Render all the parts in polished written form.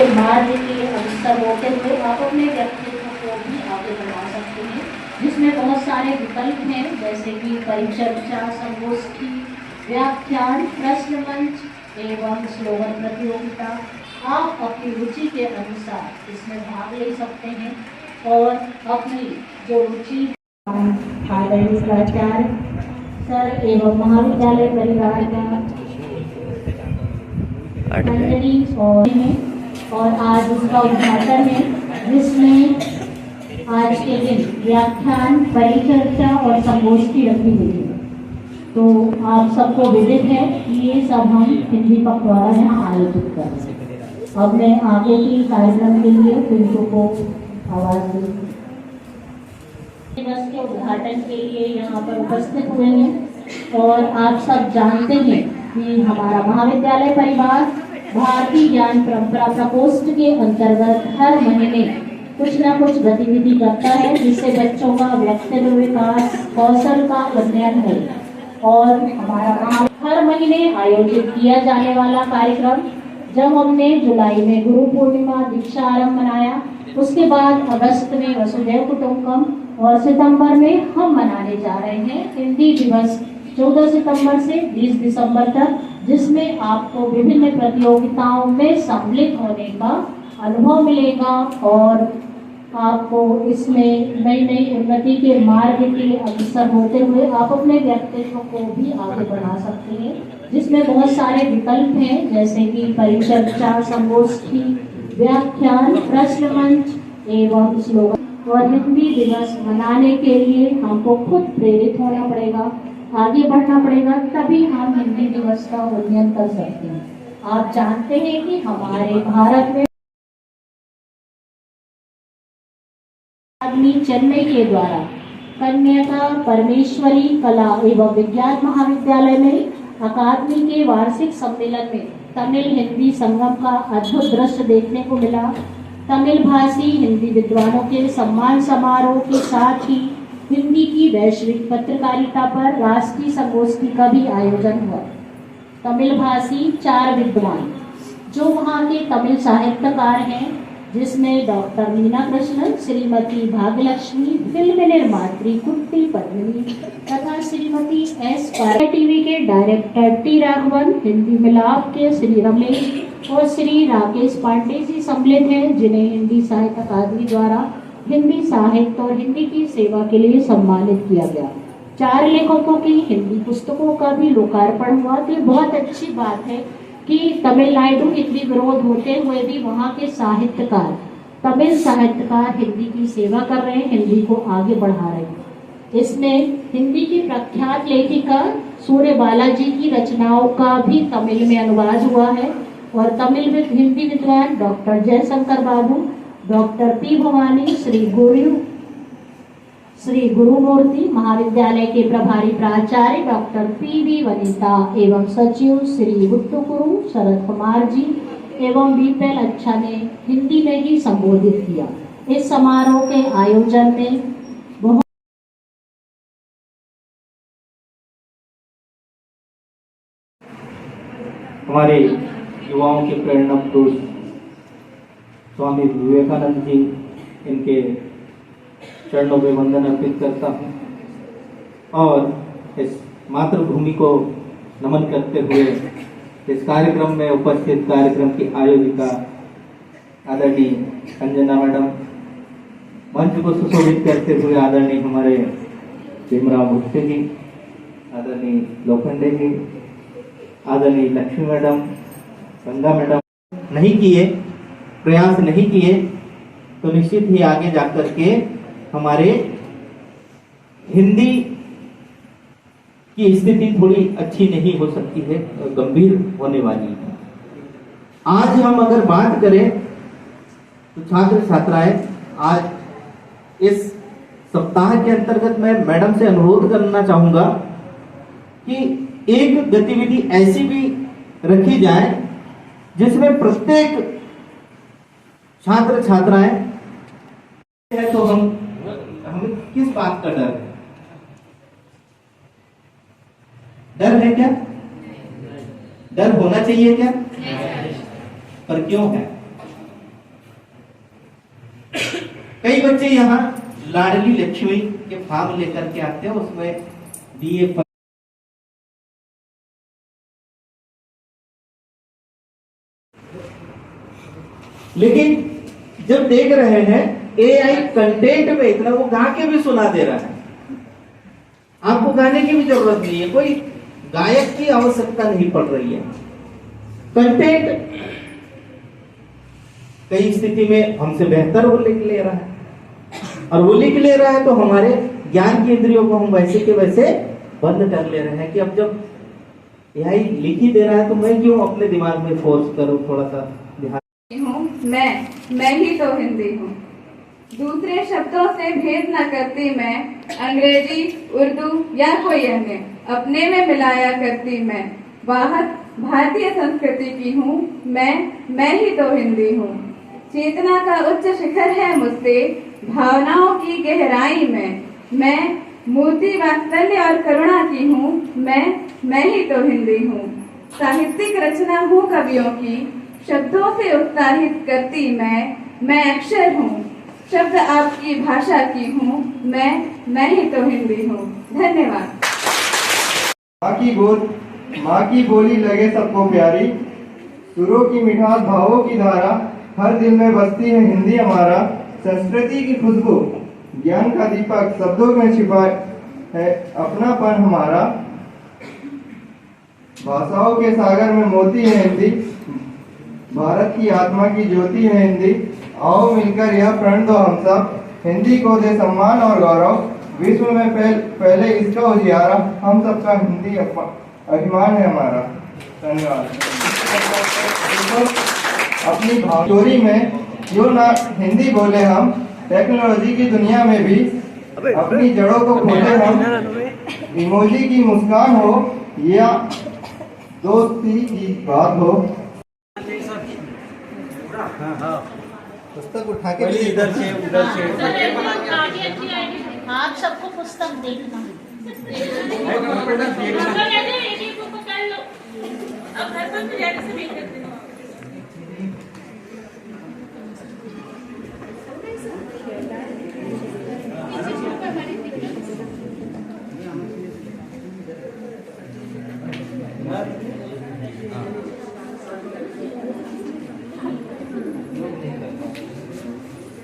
मार्ग के अवसर होते हुए आप अपने व्यक्तित्व को भी आगे बढ़ा सकते हैं, जिसमें बहुत सारे विकल्प हैं, जैसे कि परिचर्चा, संगोष्ठी, व्याख्यान, प्रश्न मंच एवं स्लोगन प्रतियोगिता। आप अपनी रुचि के अनुसार इसमें भाग ले सकते हैं और अपनी जो रुचि आदरणीय प्राचार्य सर एवं महाविद्यालय परिवार का और आज उसका उद्घाटन है, जिसमें आज के दिन व्याख्यान, परिचर्चा और संगोष्ठी रखी हुई है। तो आप सबको विदित है कि ये सब हम हिंदी पखवाड़ा यहाँ आयोजित कर रहे हैं। अब मैं आगे की कार्यक्रम के लिए पिंटू को आवाज दूंगी। दिवस के उद्घाटन के लिए यहाँ पर उपस्थित हुए हैं और आप सब जानते हैं कि हमारा महाविद्यालय परिवार भारतीय ज्ञान परंपरा प्रकोष्ठ के अंतर्गत हर महीने कुछ न कुछ गतिविधि करता है, जिससे बच्चों का व्यक्तित्व विकास, कौशल का उन्नयन हो। और हमारा हर महीने आयोजित किया जाने वाला कार्यक्रम, जब हमने जुलाई में गुरु पूर्णिमा दीक्षा आरंभ मनाया, उसके बाद अगस्त में वसुधैव कुटुंबकम और सितंबर में हम मनाने जा रहे हैं हिंदी दिवस 14 सितंबर से 20 दिसंबर तक, जिसमें आपको विभिन्न प्रतियोगिताओं में सम्मिलित होने का अनुभव मिलेगा और आपको इसमें नई नई उन्नति के मार्ग के अवसर होते हुए आप अपने व्यक्तित्व को भी आगे बढ़ा सकते हैं, जिसमें बहुत सारे विकल्प हैं, जैसे कि परिचर्चा, संगोष्ठी, व्याख्यान, प्रश्न मंच एवं स्लोगन। और हिंदी दिवस मनाने के लिए हमको खुद प्रेरित होना पड़ेगा, आगे बढ़ना पड़ेगा, तभी हम हिंदी दिवस का उन्नयन कर सकते हैं। आप जानते हैं कि हमारे भारत में चेन्नई के द्वारा कन्या परमेश्वरी कला एवं विज्ञान महाविद्यालय में अकादमी के वार्षिक सम्मेलन में तमिल हिंदी संगम का अद्भुत दृश्य देखने को मिला। तमिल भाषी हिंदी विद्वानों के सम्मान समारोह के साथ ही हिंदी की वैश्विक पत्रकारिता पर राष्ट्रीय संगोष्ठी का भी आयोजन हुआ। तमिल भाषी 4 विद्वान जो वहाँ के तमिल साहित्यकार हैं, जिसमें डॉक्टर मीना कृष्णन, श्रीमती भाग्यलक्ष्मी, फिल्म निर्मात्री कुट्टी पद्मिनी तथा श्रीमती एस टीवी के डायरेक्टर टी राघवन, हिंदी मिलाप के श्री रमेश और श्री राकेश पांडे जी सम्मिलित हैं, जिन्हें हिंदी साहित्य अकादमी द्वारा हिंदी साहित्य और हिंदी की सेवा के लिए सम्मानित किया गया। 4 लेखकों की हिंदी पुस्तकों का भी लोकार्पण हुआ। तो ये बहुत अच्छी बात है कि तमिलनाडु हिंदी विरोध होते हुए भी वहाँ के साहित्यकार, तमिल साहित्यकार हिंदी की सेवा कर रहे हैं, हिंदी को आगे बढ़ा रहे हैं। इसमें हिंदी की प्रख्यात लेखिका सूर्य बालाजी की रचनाओं का भी तमिल में अनुवाद हुआ है और तमिल में हिंदी विद्वान डॉक्टर जयशंकर बाबू, डॉक्टर पी भवानी, श्री गुरुमूर्ति महाविद्यालय के प्रभारी प्राचार्य डॉक्टर पी वनिता एवं सचिव श्री गुट्टुकुरु शरद कुमार जी एवं बीपीएल अच्छा ने हिंदी में ही संबोधित किया। इस समारोह के आयोजन में बहुत हमारे युवाओं के प्रेरणा पुरुष स्वामी विवेकानंद जी, इनके चरणों में वंदन अर्पित करता हूँ और इस मातृभूमि को नमन करते हुए इस कार्यक्रम में उपस्थित कार्यक्रम की आयोजिका आदरणीय अंजना मैडम, मंच को सुशोभित करते हुए आदरणीय हमारे भीमराव भुट्टे जी, आदरणीय लोखंडे जी, आदरणीय लक्ष्मी मैडम, गंगा मैडम नहीं किए, प्रयास नहीं किए तो निश्चित ही आगे जाकर के हमारे हिंदी की स्थिति थोड़ी अच्छी नहीं हो सकती है, गंभीर होने वाली है। आज हम अगर बात करें तो छात्र छात्राएं, आज इस सप्ताह के अंतर्गत मैं मैडम से अनुरोध करना चाहूंगा कि एक गतिविधि ऐसी भी रखी जाए जिसमें प्रत्येक छात्र छात्राएं है, तो हमें किस बात का डर है? डर है क्या? डर होना चाहिए क्या? पर क्यों है? कई बच्चे यहाँ लाडली लक्ष्मी के फॉर्म लेकर के आते हैं, उसमें दिए लेकिन जब देख रहे हैं एआई कंटेंट में इतना, वो गा के भी सुना दे रहा है। आपको गाने की भी जरूरत नहीं है, कोई गायक की आवश्यकता नहीं पड़ रही है। कंटेंट कई स्थिति में हमसे बेहतर वो लिख ले रहा है, और वो लिख ले रहा है तो हमारे ज्ञान की इंद्रियों को हम वैसे के वैसे बंद कर ले रहे हैं कि अब जब एआई लिख ही दे रहा है तो मैं क्यों अपने दिमाग में फोर्स करूं, थोड़ा सा ध्यान हूँ। मैं ही तो हिंदी हूँ। दूसरे शब्दों से भेद न करती मैं, अंग्रेजी, उर्दू या कोई अन्य अपने में मिलाया करती मैं। बाहर भारतीय संस्कृति की हूँ मैं ही तो हिंदी हूँ। चेतना का उच्च शिखर है मुझसे, भावनाओं की गहराई में मैं मूर्ति वात्सल्य और करुणा की हूँ मैं ही तो हिंदी हूँ। साहित्यिक रचना हूँ कवियों की, शब्दों से उत्साहित करती मैं अक्षर हूँ। शब्द आपकी भाषा की हूँ मैं ही तो हिंदी हूँ। धन्यवाद। माँ की बोली लगे सबको प्यारी, सुरों की मिठास भावों की धारा, हर दिल में बसती है हिंदी हमारा। संस्कृति की खुशबू ज्ञान का दीपक शब्दों में छिपा है अपनापन हमारा। भाषाओं के सागर में मोती है हिंदी, भारत की आत्मा की ज्योति है हिंदी। आओ मिलकर यह प्रण दो हम सब, हिंदी को दे सम्मान और गौरव। विश्व में पहले इसका उजियारा, हम सबका हिंदी अभिमान है हमारा। धन्यवाद। अपनी भावचोरी में क्यों ना हिंदी बोले हम, टेक्नोलॉजी की दुनिया में भी अपनी जड़ों को खोजे हम। इमोजी की मुस्कान हो या दोस्ती की बात हो, पुस्तक उठा के इधर से उधर से आप सबको पुस्तक देखना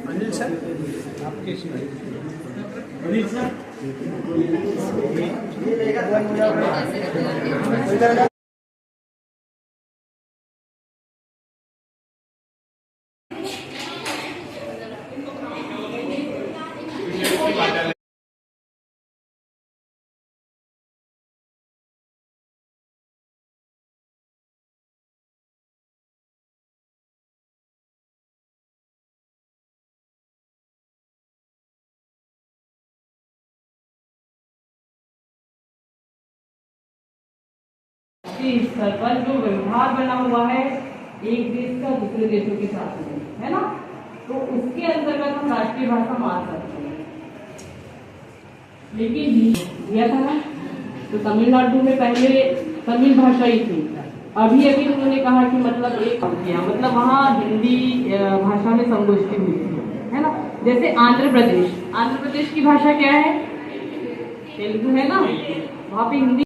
अनिल सर, आपके अनिल सर स्तर पर जो व्यवहार बना हुआ है एक देश का दूसरे देशों के साथ में, है ना, तो उसके अंतर्गत हम राष्ट्रीय भाषा मान सकते हैं। लेकिन दिया था ना, तो तमिलनाडु में पहले तमिल भाषा ही थी। अभी अभी उन्होंने कहा कि मतलब एक किया, मतलब वहाँ हिंदी भाषा में संगोष्ठी हुई थी, है ना। जैसे आंध्र प्रदेश की भाषा क्या है? तेलुगु है ना, वहाँ पे हिंदी